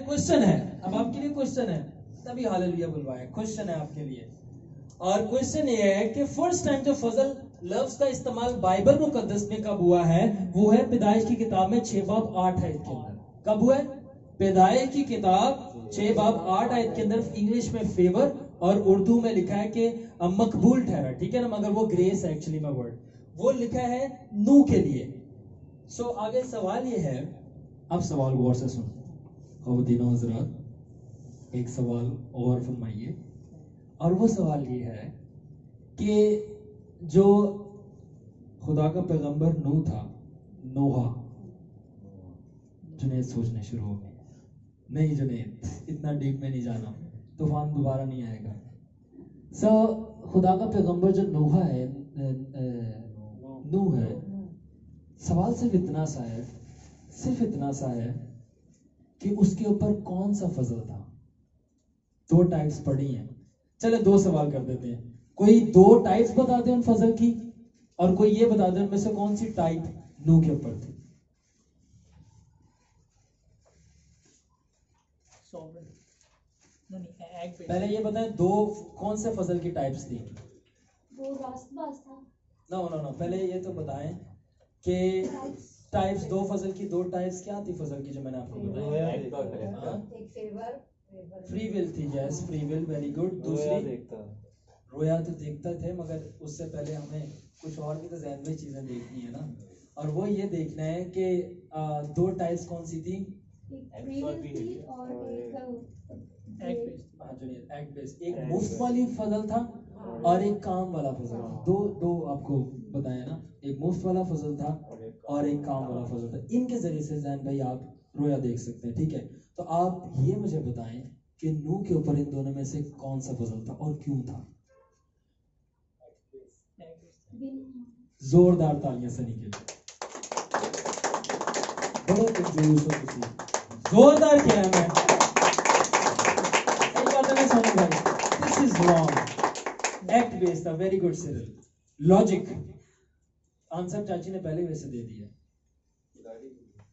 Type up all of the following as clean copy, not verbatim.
Question है, अब आपके लिए क्वेश्चन है, तभी हालेलुया बुलवाया, क्वेश्चन है आपके लिए। और क्वेश्चन ये है कि फर्स्ट टाइम जो फजल लफ्ज का इस्तेमाल बाइबल मुकद्दस में कब हुआ है, वो है पैदाइश की किताब में 6 बाब 8 आयत के अंदर। कब हुआ है? पैदाइश की किताब 6 बाब 8 आयत के अंदर। इंग्लिश में फेवर और उर्दू में लिखा है कि मकबूल ठहरा, ठीक है ना, मगर वो ग्रेस है एक्चुअली में वर्ड, वो लिखा है नूह के लिए। सो आगे सवाल ये है, अब सवाल गौर से सुनो ख़वातीन हज़रात, एक सवाल और फरमाइए, और वो सवाल ये है कि जो खुदा का पैगंबर नूह था, नोहा, जुनैद सोचने शुरू हो गए, नहीं जुनैद इतना डीप में नहीं जाना, तूफान दोबारा नहीं आएगा। खुदा का पैगंबर जो नोहा है, नूह है, सवाल सिर्फ इतना सा है, सिर्फ इतना सा है कि उसके ऊपर कौन सा फजल था। 2 टाइप्स पढ़ी हैं, चले 2 सवाल कर देते हैं, कोई 2 टाइप्स बता दे उन फजल की, और कोई ये बता दे उनमें से कौन सी टाइप नूह के ऊपर थी। पहले ये बताएं 2 कौन से फजल की टाइप्स थी। वो रास्तबाज था। नो, पहले ये तो बताएं कि टाइप्स 2 फजल की 2 टाइप्स क्या थी फजल की जो मैंने आपको बताया। एक फेवर, फ्री विल थी, yes free will, very good. दूसरी रोया तो देखता थे, मगर उससे पहले हमें कुछ और भी तो ज़हन में चीजें देखनी है ना, और वो ये देखना है कि 2 टाइप्स कौन सी थी। एक फ्री विल थी और एक एक्ट बेस्ड, एक मुफ्त वाली फजल था और एक काम वाला फजल था। दो आपको बताया ना, एक मुफ्त वाला फजल था और एक काम वाला फजल था। इनके जरिए से ज़हन भाई आप रोया देख सकते हैं, ठीक है। तो आप ये मुझे बताएं कि नूह के ऊपर इन दोनों में से कौन सा फजल था और क्यों था। जोरदार तालियां सनी के लिए, बड़े कंजूस हो तुसी, जोरदार किया है मैं। एक बात है सोनी भाई, this is wrong. Act based था, very good Cyril. Logic answer चाची ने पहले वैसे दे दिया,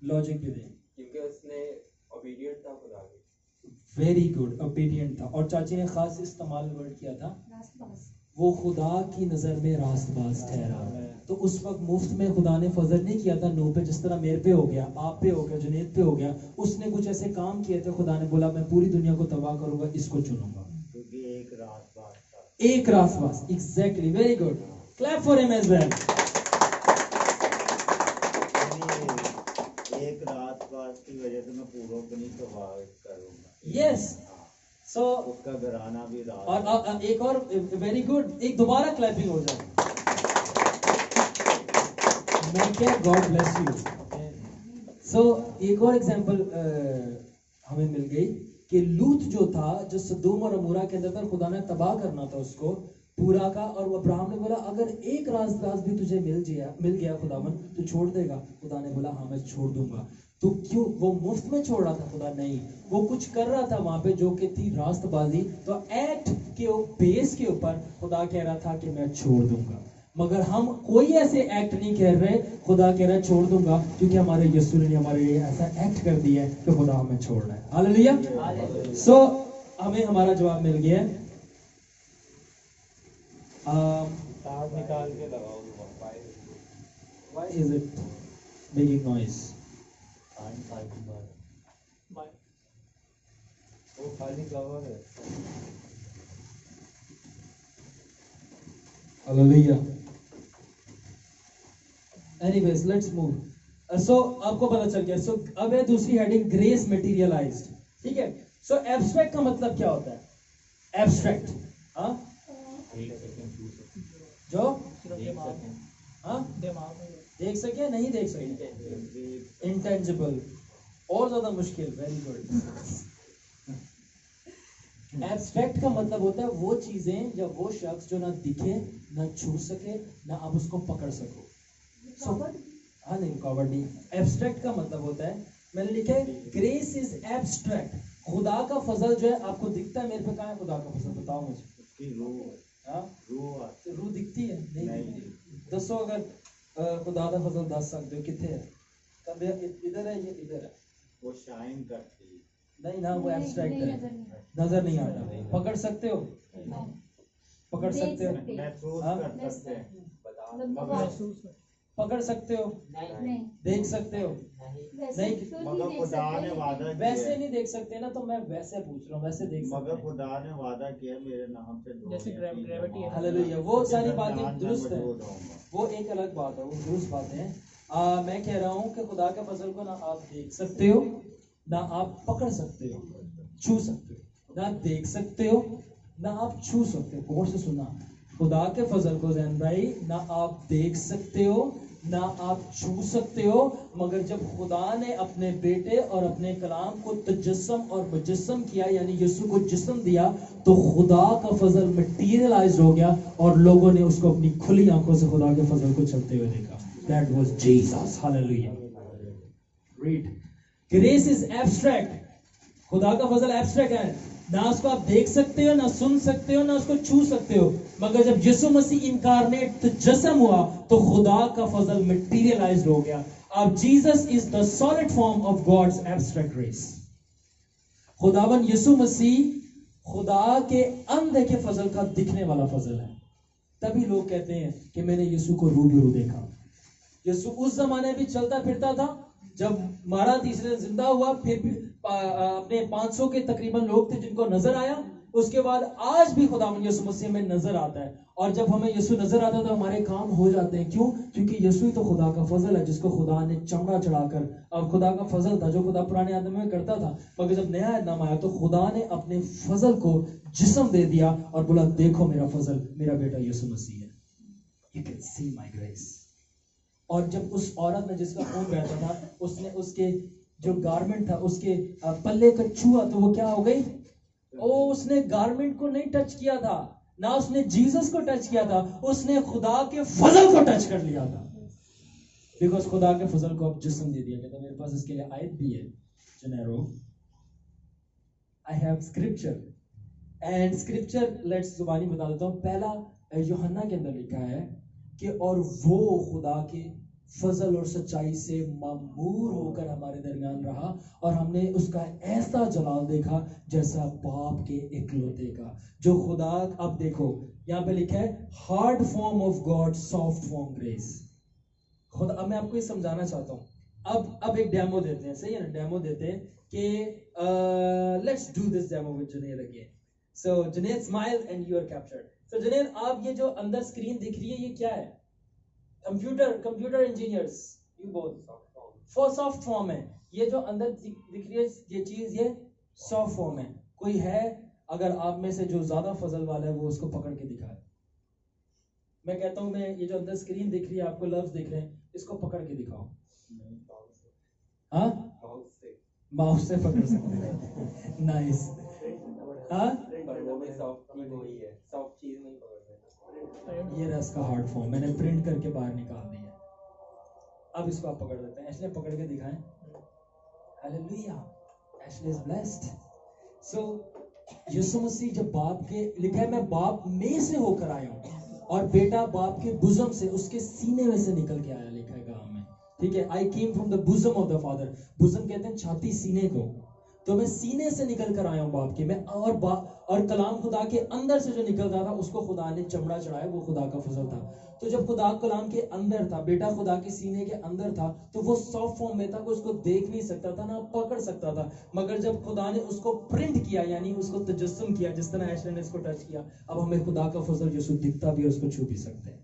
लॉजिक भी दे, क्योंकि उसने ओबीडिएंट था खुदा के। वेरी गुड, ओबीडिएंट था, और चाची ने खास इस्तेमाल वर्ड किया था रास्तबाज। वो खुदा की नज़र में रास्तबाज ठहरा। तो उस वक्त मुफ्त में खुदा ने फजल नहीं किया था नूह पे, जिस तरह मेरे पे हो गया, आप पे हो गया, जुनैद पे हो गया। उसने कुछ ऐसे काम किए थे, खुदा ने बोला मैं पूरी दुनिया को तबाह करूंगा, इसको चुनूंगा, क्योंकि एक रास्तबाज था। एक रास्तबाज, exactly, very good, clap for him as well. एक रास्तबाज की वजह से मैं पूरों को नहीं तबाह करूंगा। यस, सो उसका घराना भी और एक और वेरी गुड, एक दोबारा क्लैपिंग हो जाए, मैं क्या, गॉड ब्लेस यू। सो एक और एग्जांपल हमें मिल गई कि लूत जो था, जो सदोम और अमूरा के अंदर था, खुदा ने तबाह करना था उसको पूरा का, और वो अब्राहम ने बोला अगर एक रास्तबाज भी तुझे मिल गया खुदावन, तो छोड़ देगा। खुदा ने बोला हाँ मैं छोड़ दूंगा। तो क्यों वो मुफ्त में छोड़ रहा था खुदा? नहीं, वो कुछ कर रहा था वहां पे जो कि थी रास्तबाजी। तो एक्ट के बेस के ऊपर खुदा कह रहा था कि मैं छोड़ दूंगा, मगर हम कोई ऐसे एक्ट नहीं कर रहे, खुदा कह रहा है छोड़ दूंगा, क्योंकि हमारे यीशु ने हमारे लिए ऐसा एक्ट कर दिया है कि खुदा हमें छोड़ रहा है। हालेलुया। सो हमें हमारा जवाब मिल गया। तार निकाल के लगाओ। Why is it making noise? वो खाली कवर है। Hallelujah. Anyways, let's move. So आपको पता चल गया। So अब है दूसरी हेडिंग, ग्रेस मटेरियलाइज्ड, ठीक है। So एब्स्ट्रैक्ट का मतलब क्या होता है? एब्स्ट्रैक्ट, हाँ जो हाँ देख सके नहीं देख सके, इंटेंजिबल, और ज्यादा मुश्किल, वेरी गुड। एब्स्ट्रैक्ट का मतलब होता है वो चीजें या वो शख्स जो ना दिखे, ना छू सके, ना आप उसको पकड़ सको। हाँ नहीं, रुकावट नहीं। एब्स्ट्रैक्ट का मतलब होता है, मैंने लिखा है ग्रेस इज एब्स्ट्रैक्ट। खुदा का फजल जो है आपको दिखता है, मेरे पे कहाँ है खुदा का फजल? बताओ मुझे। उसकी रूह, हाँ रूह दिखती है? नहीं दिखती। दसो अगर खुदा का फजल दस सकते हो कितने है? तब इधर है, ये इधर है। वो शाइन करती है। नहीं ना, वो एब्स्ट्रैक्ट नहीं, है, नजर नजर नहीं आता। पकड़ सकते हो, पकड़ देख सकते हो, सकते हैं। महसूस हाँ? कर सकते हैं, मतलब पकड़ सकते हो, नहीं, देख सकते हो। वैसे नहीं, तो मगर नहीं देख खुदा सकते, ने लेकिन वादा किया वैसे है, नहीं देख सकते ना, तो मैं वैसे पूछ रहा हूँ, वैसे देख सकते मगर हैं। खुदा ने वादा किया है, मेरे नाम से दो जैसे या तीन gravity जमा है। हालेलुया, वो उसके सारी दरमियान बातें मैं दुरुस्त है, मौजूद रहूंगा। वो एक अलग बात है, वो दुरुस्त बात है। मैं कह रहा हूँ कि खुदा के फजल को ना आप देख सकते हो, ना आप पकड़ सकते हो, छू सकते हो, ना देख सकते हो, ना आप छू सकते हो। गौर से सुना, खुदा के फजल को जैन भाई, ना आप देख सकते हो, ना आप छू सकते हो, मगर जब खुदा ने अपने बेटे और अपने कलाम को तजस्सम और मुजस्सम किया, यानी यीशु को जिस्म दिया, तो खुदा का फजल मटीरियलाइज हो गया और लोगों ने उसको अपनी खुली आंखों से खुदा के फजल को चलते हुए देखा। That was Jesus. Hallelujah. Read. Grace is abstract. खुदा का फजल एब्स्ट्रैक्ट है, ना उसको आप देख सकते हो, ना सुन सकते हो, ना उसको छू सकते हो, मगर जब यीशु मसीह इनकारनेट तजस्सम हुआ तो खुदा का फजल मटीरियलाइज्ड हो गया। अब Jesus is the solid form of God's abstract grace. खुदावन यीशु मसीह खुदा के अनदेखे फजल का दिखने वाला फजल है। तभी लोग कहते हैं कि मैंने यीशु को रूबरू देखा। यीशु उस जमाने भी चलता फिरता था, जब मारा तीसरे दिन जिंदा हुआ, फिर भी अपने 500 के तकरीबन लोग थे जिनको नजर आया। उसके बाद आज भी खुदावंद यीशु मसीह में नजर आता है, और जब हमें यीशु नजर आता है तो हमारे काम हो जाते हैं। क्यों? क्योंकि यीशु ही तो खुदा का फजल है, जिसको खुदा ने चमड़ा चढ़ाकर, अब खुदा का फजल था जो खुदा पुराने आदम में करता था, मगर जब नया नाम आया तो खुदा ने अपने फजल को जिस्म दे दिया और बोला देखो मेरा फजल, मेरा बेटा यीशु मसीह है, you can see my grace. और जब उस औरत ने जिसका खून बहता था, उसने उसके जो गारमेंट था उसके पल्ले को छुआ तो वो क्या हो गई? उसने गारमेंट को नहीं टच किया था, ना उसने जीसस को टच किया था, उसने खुदा के फजल को टच कर लिया था। बिकॉज खुदा के फजल को अब जिस्म दे दिया गया। तो मेरे पास इसके लिए आयत भी है, Janeiro I have scripture and scripture let's जुबानी बता देता हूँ। पहला यूहन्ना के अंदर लिखा है कि और वो खुदा के फजल और सच्चाई से मामूर होकर हमारे दरमियान रहा, और हमने उसका ऐसा जलाल देखा जैसा बाप के इकलौते का जो खुदा। अब देखो यहाँ पे लिखा है hard form of God, soft form grace. खुदा, अब मैं आपको ये समझाना चाहता हूँ। अब एक डेमो देते हैं, सही है ना? डेमो देते हैं कि let's do this demo with Junaid again. So Junaid smile and you are captured. So Junaid, आप ये जो अंदर स्क्रीन दिख रही है ये क्या है? Computer engineers you both for soft form है। ये जो अंदर दिख रही है ये चीज, ये सॉफ्ट फॉर्म है। कोई है अगर आप में से जो ज्यादा फजल वाला है वो उसको पकड़ के दिखाए। मैं कहता हूं, मैं ये जो अंदर स्क्रीन दिख रही है, आपको लफ्ज दिख रहे हैं, इसको पकड़ के दिखाओ। हाँ, माउस से पकड़ सकते हैं। नाइस। हाँ, पर वो भी सॉफ्ट चीज वही है, सॉफ्ट चीज नहीं पकड़ सकते। ये रहा इसका हार्ड फॉर्म, मैंने प्रिंट करके बाहर निकाल दिया। अब इसको आप पकड़ देते हैं। एशले पकड़ के दिखाएं। Hallelujah, Ashley is blessed. So Yeshu Masih जब बाप के, लिखा है मैं बाप में से होकर आया हूं और बेटा बाप के बुज़म से, उसके सीने में से निकल के आया, लिखा है कलाम में। ठीक है, I came from the bosom of the father. Bosom कहते हैं छाती, सीने को। तो मैं सीने से निकल कर आया हूँ बाप के। मैं और कलाम खुदा के अंदर से जो निकलता था उसको खुदा ने चमड़ा चढ़ाया, वो खुदा का फजल था। तो जब खुदा कलाम के अंदर था, बेटा खुदा के सीने के अंदर था, तो वो सॉफ्ट फॉर्म में था, कोई उसको देख नहीं सकता था, ना पकड़ सकता था। मगर जब खुदा ने उसको प्रिंट किया, यानी उसको तजस्सुम किया, जिस तरह ऐशले ने इसको टच किया, अब हमें खुदा का फजल यीशु दिखता भी है, उसको छू भी सकते हैं।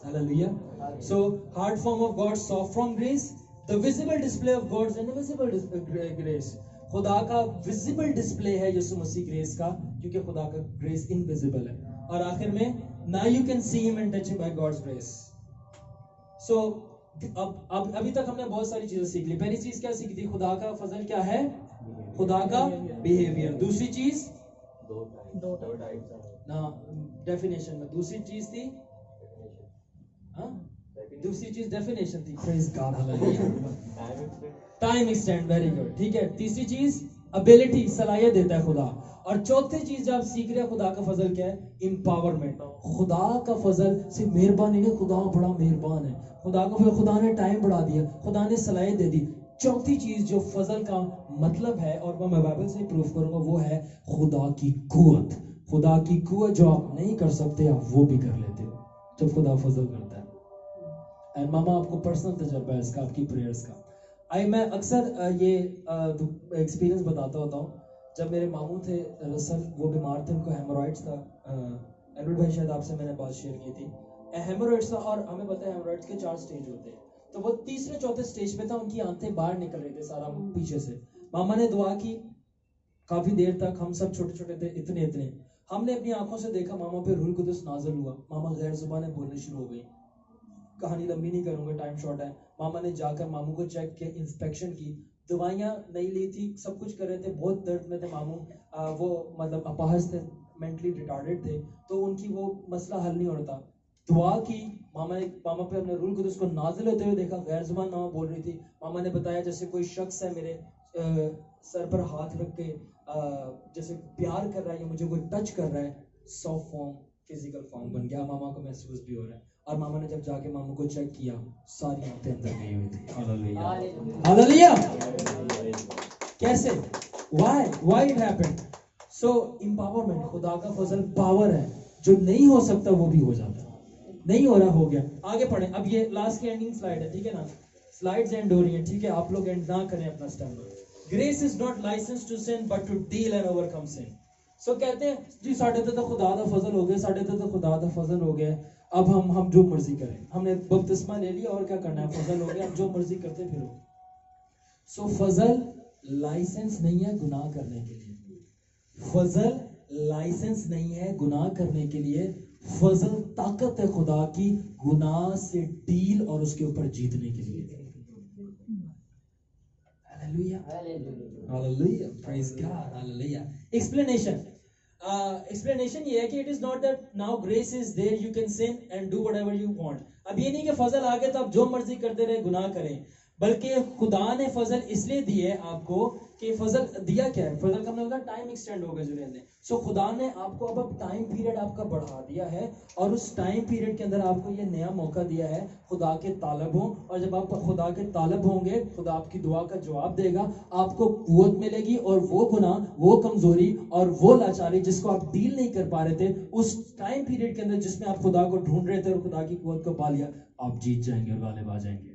Hallelujah. So hard form of God, soft form grace, the visible display of God's invisible grace. खुदा का विजिबल डिस्प्ले है यीशु मसीह ग्रेस का, क्योंकि खुदा का ग्रेस इनविजिबल है। और आखिर में now you can see him and touch him by God's grace. So अब अभी तक हमने बहुत सारी चीजें सीख ली। पहली चीज क्या सीखी थी? खुदा का फजल क्या है? खुदा का बिहेवियर। दूसरी चीज दो टाइप्स ना डेफिनेशन में, दूसरी चीज थी दूसरी चीज डेफिनेशन थी। Praise God, hallelujah. Time extend, very good. ठीक है, तीसरी चीज एबिलिटी, सलाहियत देता है खुदा। और चौथी चीज जो आप सीख रहे हैं खुदा का फजल क्या है? एम्पावरमेंट। खुदा का फजल सिर्फ मेहरबानी नहीं, खुदा बड़ा मेहरबान है। खुदा ने टाइम बढ़ा दिया, खुदा ने सलाहियत दे दी। चौथी चीज जो फजल का मतलब है, और मैं बाइबल से प्रूफ करूंगा, वो है खुदा की कुवत। खुदा की कुवत जो आप नहीं कर सकते आप वो भी कर लेते हो जब खुदा फजल करता है। एंड मामा आपको पर्सनल तजर्बा है इसका, आपकी प्रेयर्स का। मैं अक्सर ये एक्सपीरियंस बताता होता हूँ। जब मेरे मामू थे रसल, वो बीमार थे, उनको हेमोरॉइड्स था। एडवर्ड भाई शायद आपसे मैंने बात शेयर की थी, हेमोरॉइड्स था, और हमें पता है हेमोरॉइड्स के 4 स्टेज होते हैं। तो वो तीसरे चौथे स्टेज पे था, उनकी आंखें बाहर निकल रही थी सारा पीछे से। मामा ने दुआ की, काफी देर तक हम सब छोटे छोटे थे, इतने इतने। हमने अपनी आंखों से देखा मामा पे रूह कुदस नाज़िल हुआ, मामा गैर जुबानें बोलनी शुरू हो गई। कहानी लंबी नहीं करूंगा, टाइम शॉर्ट है। मामा ने जाकर मामू को चेक किया, इंस्पेक्शन की, दवाइयाँ नहीं ली थी, सब कुछ कर रहे थे, बहुत दर्द में थे मामू। वो मतलब अपाहज थे, मेंटली रिटार्डेड थे, तो उनकी वो मसला हल नहीं होता। दुआ की, मामा पे हमने रूल कुदस को नाजिल होते हुए देखा, गैर जुबान मामा बोल रही थी। मामा ने बताया जैसे कोई शख्स है मेरे सर पर हाथ रख के जैसे प्यार कर रहा है या मुझे कोई टच कर रहा है, सॉफ्ट फॉर्म फिजिकल फॉर्म बन गया। मामा को महसूस भी हो रहा है। और मामा ने जब जाके मामू को चेक किया, सारी आंखें अंदर गई हुई थी। Hallelujah, hallelujah. कैसे? why it happened? So empowerment, खुदा का फजल पावर है, जो नहीं हो सकता वो भी हो जाता है। नहीं हो रहा, हो गया। आगे पढ़ें। अब ये लास्ट की एंडिंग स्लाइड है, ठीक है ना? स्लाइड्स एंड हो रही है, ठीक है? आप लोग एंड ना करें अपना stand. Grace is not license to sin but to deal and overcome sin. So कहते हैं जी साढ़े तो खुदा दा फजल हो गया, साढ़े तो खुदा दा फजल हो गया, अब हम जो मर्जी करें, हमने बपतिस्मा ले लिया और क्या करना है, फजल हो गया, अब जो मर्जी करते फिरो। सो फजल लाइसेंस नहीं है गुनाह करने के लिए। फजल लाइसेंस नहीं है गुनाह करने के लिए। फजल ताकत है खुदा की गुनाह से डील और उसके ऊपर जीतने के लिए। Hallelujah, hallelujah, praise God, hallelujah. Explanation ये है कि it is not that now grace is there you can sin and do whatever you want. अब ये नहीं कि फजल आ गया तो आप जो मर्जी करते रहे, गुनाह करें, बल्कि खुदा ने फजल इसलिए दिए आपको कि फजल दिया क्या है? फजल का मतलब टाइम एक्सटेंड हो गया जुनेद ने। सो खुदा ने आपको अब टाइम पीरियड आपका बढ़ा दिया है, और उस टाइम पीरियड के अंदर आपको ये नया मौका दिया है खुदा के तालब हो। और जब आप खुदा के तालब होंगे, खुदा आपकी दुआ का जवाब देगा, आपको कुव्वत मिलेगी, और वो गुनाह, वो कमजोरी और वो लाचारी जिसको आप डील नहीं कर पा रहे थे, उस टाइम पीरियड के अंदर जिसमें आप खुदा को ढूंढ रहे थे और खुदा की कुव्वत को पा लिया, आप जीत जाएंगे और गालिब आ जाएंगे।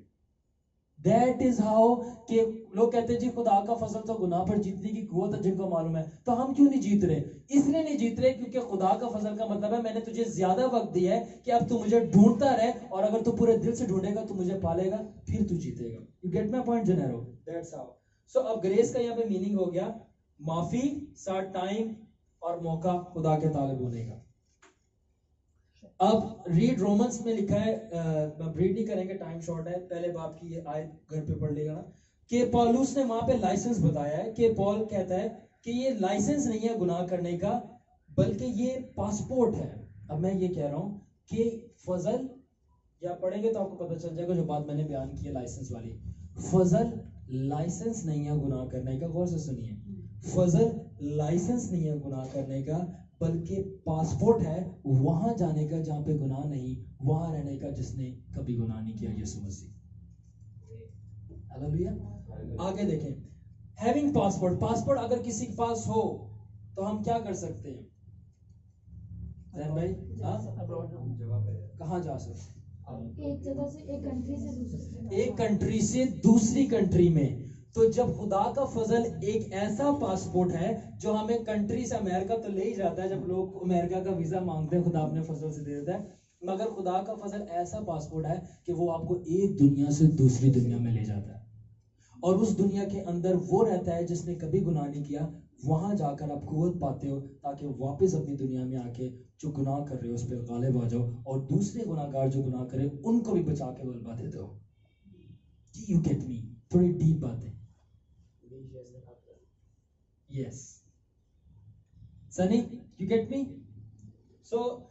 That is how कि लोग कहते हैं जी खुदा का फजल तो गुनाह पर जीतने की कुव्वत है, जिनको मालूम है। तो हम क्यों नहीं जीत रहे? इसलिए नहीं जीत रहे क्योंकि खुदा का फजल का मतलब है मैंने तुझे ज्यादा वक्त दिया है कि अब तू मुझे ढूंढता रहे, और अगर तू पूरे दिल से ढूंढेगा तो मुझे पालेगा, फिर तू जीतेगा। यू गेट माय पॉइंट जनरो? That's how. सो अब ग्रेस का यहाँ पे मीनिंग हो गया माफी, साथ टाइम और मौका खुदा के तालिब होने का। अब रीड रोमन्स में लिखा है, रीड नहीं करेंगे, टाइम शॉर्ट है, पहले बाप की ये आयत घर पे पढ़ लेगा ना, कि पौलुस ने वहां पे लाइसेंस बताया है कि पॉल कहता है कि ये लाइसेंस नहीं है गुनाह करने का, बल्कि ये पासपोर्ट है। अब मैं ये कह रहा हूं कि फजल, या पढ़ेंगे तो आपको पता चल जाएगा जो बात मैंने बयान की है लाइसेंस वाली। फजल लाइसेंस नहीं है गुनाह करने का, गौर से सुनिए, फजल लाइसेंस नहीं है गुनाह करने का, बल्कि पासपोर्ट है वहां जाने का जहां पे गुनाह नहीं, वहां रहने का जिसने कभी गुनाह नहीं किया, यीशु मसीह। हालेलुया। आगे देखें, हैविंग पासपोर्ट। पासपोर्ट अगर किसी के पास हो तो हम क्या कर सकते हैं? जैन भाई, कहाँ जा सकते? एक जगह से, एक कंट्री से दूसरी, एक कंट्री से दूसरी कंट्री में। तो जब खुदा का फजल एक ऐसा पासपोर्ट है जो हमें कंट्री से, अमेरिका तो ले ही जाता है, जब लोग अमेरिका का वीजा मांगते हैं खुदा अपने फजल से दे देता है, मगर खुदा का फजल ऐसा पासपोर्ट है कि वो आपको एक दुनिया से दूसरी दुनिया में ले जाता है, और उस दुनिया के अंदर वो रहता है जिसने कभी गुनाह नहीं किया। वहां जाकर आप कुव्वत पाते हो ताकि वापस अपनी दुनिया में आके जो गुनाह कर रहे हो उस पर गालिब आ जाओ, और दूसरे गुनाहगार जो गुनाह करे उनको भी बचा के गलबा दे दो। You get me? थोड़ी डीप बात है। Yes. Sunny, you get me? So,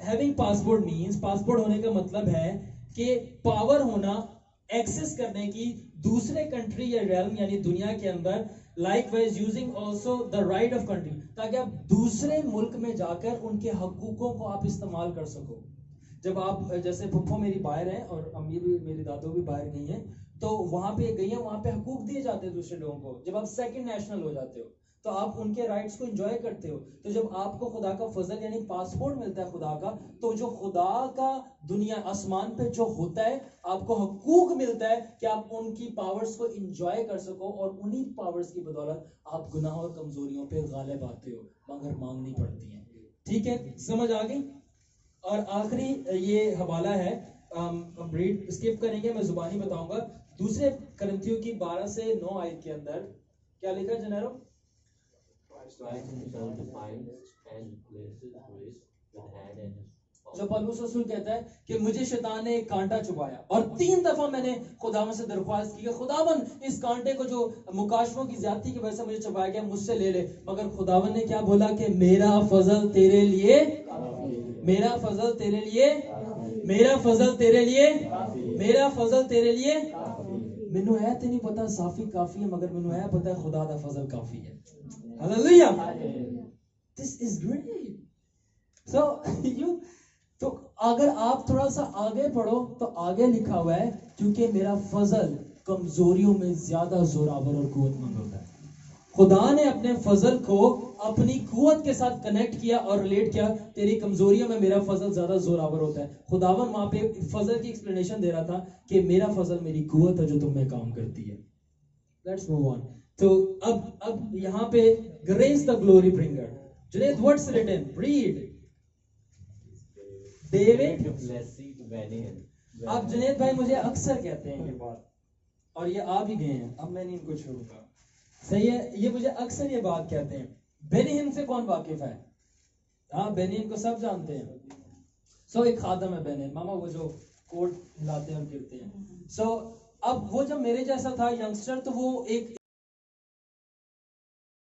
having passport means, passport होने का मतलब है कि पावर होना एक्सेस करने की दूसरे कंट्री या realm यानी दुनिया के अंदर, likewise using also the right of country, ताकि आप दूसरे मुल्क में जाकर उनके हकूकों को आप इस्तेमाल कर सको। जब आप, जैसे पप्पो मेरी बाहर है और अम्मी भी, मेरी दादो भी बाहर गई हैं, تو وہاں پہ گئی ہیں, وہاں پہ حقوق دیے جاتے ہیں دوسرے لوگوں کو. جب آپ سیکنڈ نیشنل ہو جاتے ہو تو آپ ان کے رائٹس کو انجوائے کرتے ہو. تو جب آپ کو خدا کا فضل یعنی پاسپورٹ ملتا ہے خدا کا, تو جو خدا کا دنیا آسمان پہ جو ہوتا ہے, آپ کو حقوق ملتا ہے کہ آپ ان کی پاورز کو انجوائے کر سکو, اور انہی پاورز کی بدولت آپ گناہ اور کمزوریوں پہ غالب آتے ہو, مگر مانگنی پڑتی ہیں. ٹھیک ہے, سمجھ آ گئی. اور آخری یہ حوالہ ہے, ہم ریڈ اسکپ کریں گے, میں زبانی بتاؤں گا. دوسرے کرنتھیوں کی 12 سے 9 آیت کے اندر کیا لکھا ہے جنیرو؟ جو پولس رسول کہتا ہے کہ مجھے شیطان نے ایک کانٹا چبایا, اور 3 دفعہ میں نے خداوند سے درخواست کی کہ خداوند اس کانٹے کو جو مکاشفوں کی زیادتی کی وجہ سے مجھے چبایا گیا مجھ سے لے لے. مگر خداوند نے کیا بولا کہ میرا فضل تیرے لیے, میرا فضل تیرے لیے, میرا فضل تیرے لیے, میرا فضل تیرے لیے. مینوں ہے تے نہیں پتا صافی کافی ہے, مگر مینوں ہے پتا ہے خدا دا فضل کافی ہے. ہاللیلویا, دس از گریٹ. سو یو تو اگر آپ تھوڑا سا آگے پڑھو تو آگے لکھا ہوا ہے کیونکہ میرا فضل کمزوریوں میں زیادہ زوراور اور قوت مند ہوتا ہے. خدا نے اپنے فضل کو اپنی قوت کے ساتھ کنیکٹ کیا اور ریلیٹ کیا. تیری کمزوریوں میں میرا فضل زیادہ زوراور ہوتا ہے. خداون وہاں پہ فضل کی ایکسپلینیشن دے رہا تھا کہ میرا فضل میری قوت ہے جو تم میں کام کرتی ہے. Let's move on. تو اب یہاں پہ grace the glory bringer. Junaid what's written read David. اب جنید بھائی مجھے اکثر کہتے ہیں یہ بات, اور یہ آ بھی گئے ہیں, اب میں نہیں ان کو چھوڑوں گا. صحیح ہے, یہ مجھے اکثر یہ بات کہتے ہیں. بینی ہن سے کون واقف ہے؟ ہاں بینی ہن کو سب جانتے ہیں. سو ایک خادم ہے بینی ہن, ماما وہ جو کوٹ ہلاتے ہیں اور گرتے ہیں. سو اب وہ جب میرے جیسا تھا ینگسٹر, تو وہ ایک